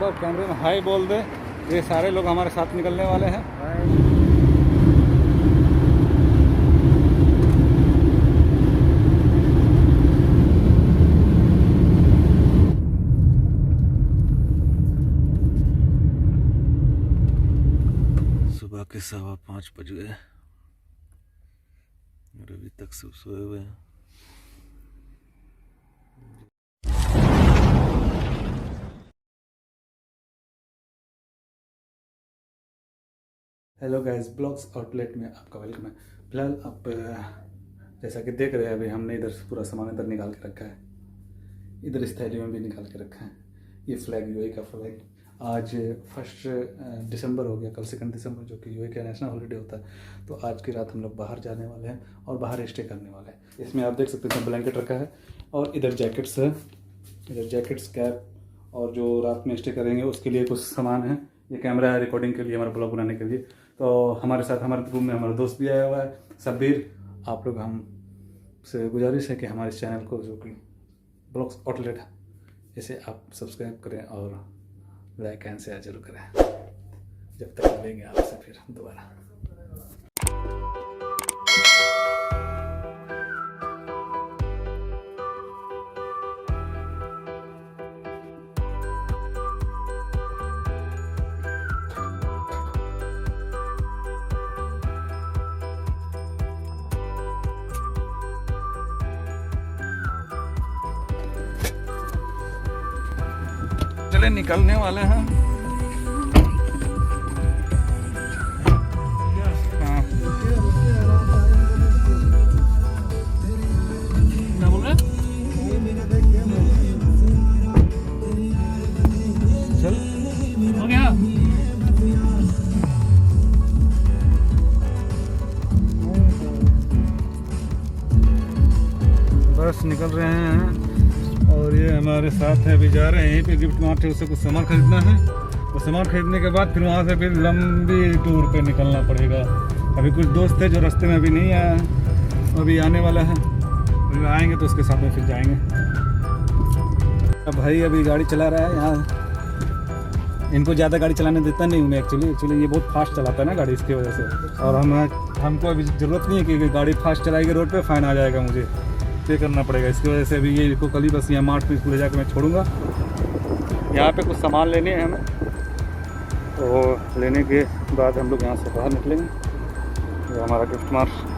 और कैमरे में हाय बोल दे। ये सारे लोग हमारे साथ निकलने वाले हैं। सुबह के 5:15 बज गए और अभी तक सब सोए हुए हैं। हेलो गाइस, ब्लॉग्स आउटलेट में आपका वेलकम है। फिलहाल आप जैसा कि देख रहे हैं, अभी हमने इधर पूरा सामान इधर निकाल के रखा है, इधर इस थैली में भी निकाल के रखा है। ये फ्लैग यूएई का फ्लैग, आज 1 दिसंबर हो गया, कल 2 दिसंबर जो कि यूएई का नेशनल हॉलीडे होता है। तो आज की रात हम लोग बाहर जाने वाले हैं और बाहर स्टे करने वाले हैं। इसमें आप देख सकते हैं ब्लैंकेट रखा है और इधर जैकेट्स है, इधर जैकेट्स, कैप और जो रात में स्टे करेंगे उसके लिए कुछ सामान है। ये कैमरा है रिकॉर्डिंग के लिए, हमारा ब्लॉग बनाने के लिए। तो हमारे साथ हमारे रूम में हमारा दोस्त भी आया हुआ है, सब्बीर। आप लोग हमसे गुजारिश है कि हमारे चैनल को जो कि ब्लॉग्स आउटलेट है, इसे आप सब्सक्राइब करें और लाइक एंड शेयर जरूर करें। जब तक मिलेंगे आपसे फिर दोबारा। चले निकलने वाले हैं। हाँ, क्या बोल रहे हैं? चल हो गया। बस निकल रहे हैं और ये हमारे साथ है, अभी जा रहे हैं। यहीं पे गिफ्ट मार्ट है, उससे कुछ सामान खरीदना है और सामान खरीदने के बाद फिर वहाँ से फिर लंबी टूर पे निकलना पड़ेगा। अभी कुछ दोस्त है जो रास्ते में अभी नहीं आया है, अभी आने वाला है। अभी आएंगे तो उसके साथ में फिर जाएंगे। अब भाई अभी गाड़ी चला रहा है यहाँ। इनको ज़्यादा गाड़ी चलाने देता नहीं हूँ मैं एक्चुअली ये बहुत फास्ट चलाता है ना गाड़ी, इसकी वजह से। और हमको अभी ज़रूरत नहीं है कि गाड़ी फास्ट चलाएगी रोड पर, फाइन आ जाएगा, मुझे पे करना पड़ेगा। इसकी वजह से अभी ये को कल ही बस यहाँ मार्ट में ले जाकर मैं छोड़ूंगा। यहाँ पे कुछ सामान लेने हैं हमें, तो लेने के बाद हम लोग यहाँ से बाहर निकलेंगे। ये हमारा गिफ्ट मार्ट।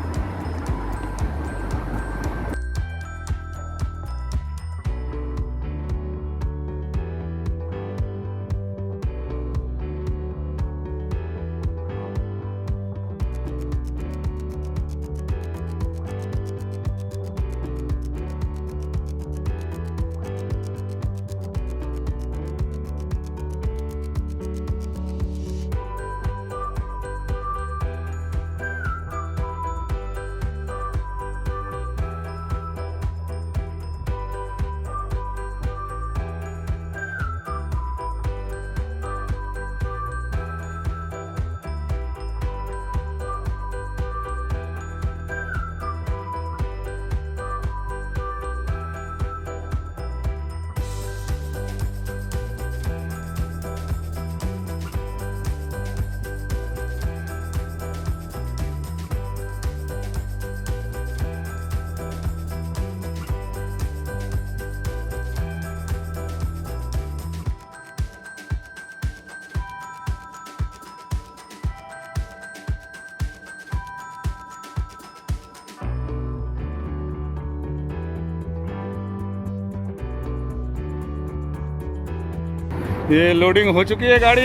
ये लोडिंग हो चुकी है गाड़ी,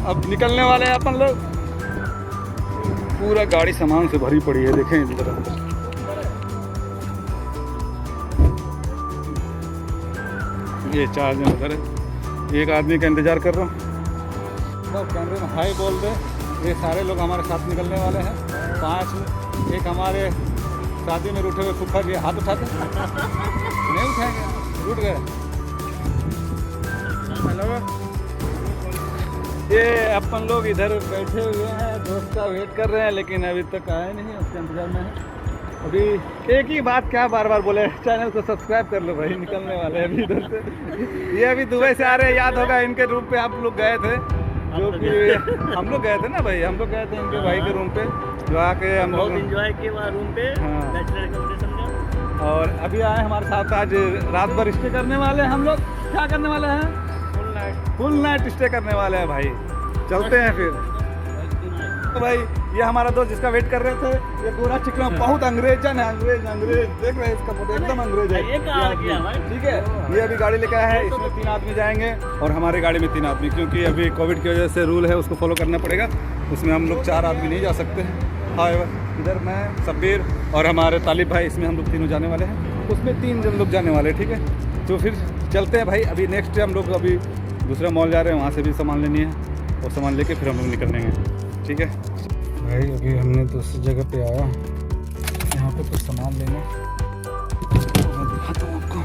अब निकलने वाले हैं अपन लोग। पूरा गाड़ी सामान से भरी पड़ी है, देखें इधर। ये 4 जन उधर है, एक आदमी का इंतजार कर रहा हूँ। तो कैमरे में हाय बोल दे। ये सारे लोग हमारे साथ निकलने वाले हैं। 5 एक हमारे शादी में रूठे हुए फूफा जी हाथ उठाते नहीं उठाएंगे, रूठ गए। हेलो, ये अपन लोग इधर बैठे हुए हैं, दोस्त का वेट कर रहे हैं, लेकिन अभी तक आया नहीं, उसके इंतजार में है। अभी एक ही बात क्या बार बार बोले, चैनल को सब्सक्राइब कर लो भाई, निकलने वाले हैं अभी इधर से। ये अभी दुबई से आ रहे हैं, याद होगा इनके रूम पे आप लोग गए थे, जो कि हम लोग गए थे ना भाई, हम लोग गए थे इनके भाई के रूम पे, जो आके हम लोग एंजॉय किए वहाँ रूम पे। हाँ। और अभी आए हमारे साथ, आज रात भर स्टे करने वाले हैं हम लोग। क्या करने वाले हैं? फुल नाइट स्टे करने वाले हैं भाई। चलते हैं फिर तो भाई, ये हमारा दोस्त जिसका वेट कर रहे थे, ये गोरा चिकना बहुत अंग्रेजन है, अंग्रेज देख रहे हैं इसका फोटो, एकदम अंग्रेज है। ठीक है, ये अभी गाड़ी लेके आया है, इसमें 3 आदमी जाएंगे और हमारी गाड़ी में 3 आदमी, क्योंकि अभी कोविड की वजह से रूल है, उसको फॉलो करना पड़ेगा। उसमें हम लोग 4 आदमी नहीं जा सकते हैं। हाँ, इधर मैं, शब्बीर और हमारे तालिब भाई, इसमें हम लोग तीनों जाने वाले हैं, उसमें 3 जन लोग जाने वाले हैं। ठीक है, तो फिर चलते हैं भाई। अभी नेक्स्ट हम लोग अभी दूसरा मॉल जा रहे हैं, वहाँ से भी सामान लेनी है और सामान लेके फिर हम लोग निकलेंगे। ठीक है भाई, अभी हमने दूसरी जगह पे आया, यहाँ पे कुछ सामान लेना, मैं दिखाता हूँ आपको।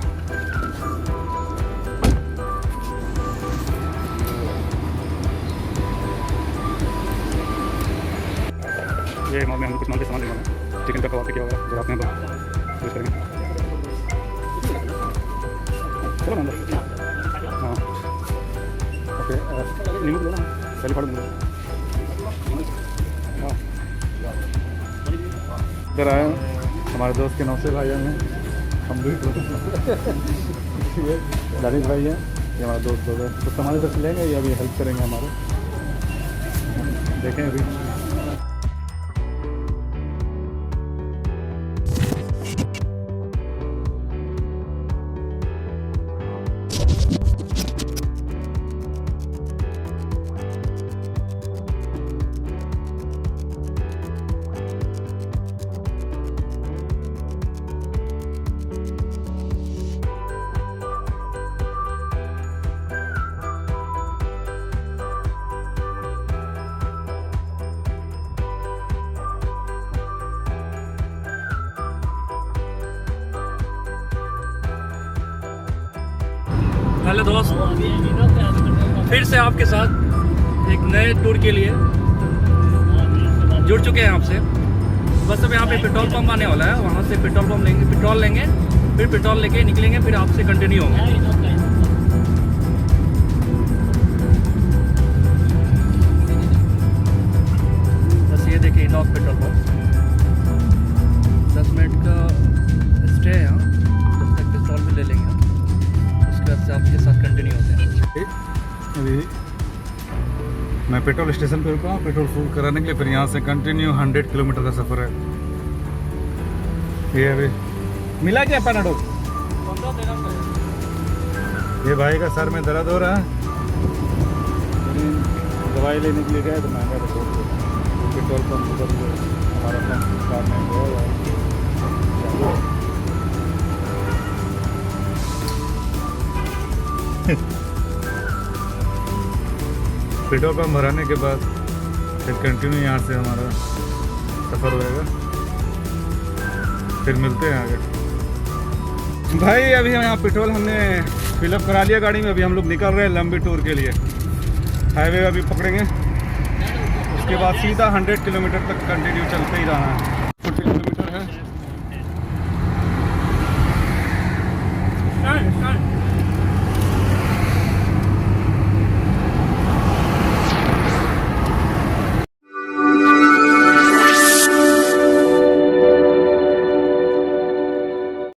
ये मॉल में हम कुछ माल के सामान लेना है, चिकन का कबाब क्या होगा जो आपने यूज़ करेंगे। चलो अंदर। हाँ ओके, नींबू लेना पहले फाड़ दूँगा। इधर आए हमारे दोस्त के नौसे भाई हैं, हम भी दानिश भाई हैं, ये हमारा दोस्त लोग हैं। तो सामान इधर से लेंगे, ये अभी हेल्प करेंगे हमारे, देखें अभी। हेलो दोस्त, फिर से आपके साथ एक नए टूर के लिए जुड़ चुके हैं आपसे। बस अब यहाँ पे पेट्रोल पंप आने वाला है, वहाँ से पेट्रोल पंप लेंगे, पेट्रोल लेंगे, फिर पेट्रोल लेके निकलेंगे, फिर आपसे कंटिन्यू होंगे। बस ये देखिए इनॉक पेट्रोल पंप, 10 मिनट का स्टे है यहाँ, जब तक पेट्रोल भी ले लेंगे, उसके बाद से आपके साथ कंटिन्यू होते हैं। अभी मैं पेट्रोल स्टेशन पे रुका हूँ पेट्रोल फुल कराने के लिए, फिर यहाँ से कंटिन्यू 100 किलोमीटर का सफ़र है। ये अभी मिला क्या पैनाडोल? ये भाई का सर में दर्द हो रहा है, दवाई लेने के लिए गए तो महंगा पेट्रोल पंप उधर हमारा पंप कार में गया। पेट्रोल पंप भराने के बाद फिर कंटिन्यू यहाँ से हमारा सफ़र होएगा, फिर मिलते हैं आगे। भाई अभी हम यहाँ पेट्रोल हमने फिलअप करा लिया गाड़ी में, अभी हम लोग निकल रहे हैं लंबी टूर के लिए। हाईवे अभी पकड़ेंगे, उसके बाद सीधा 100 किलोमीटर तक कंटिन्यू चलते ही रहना है।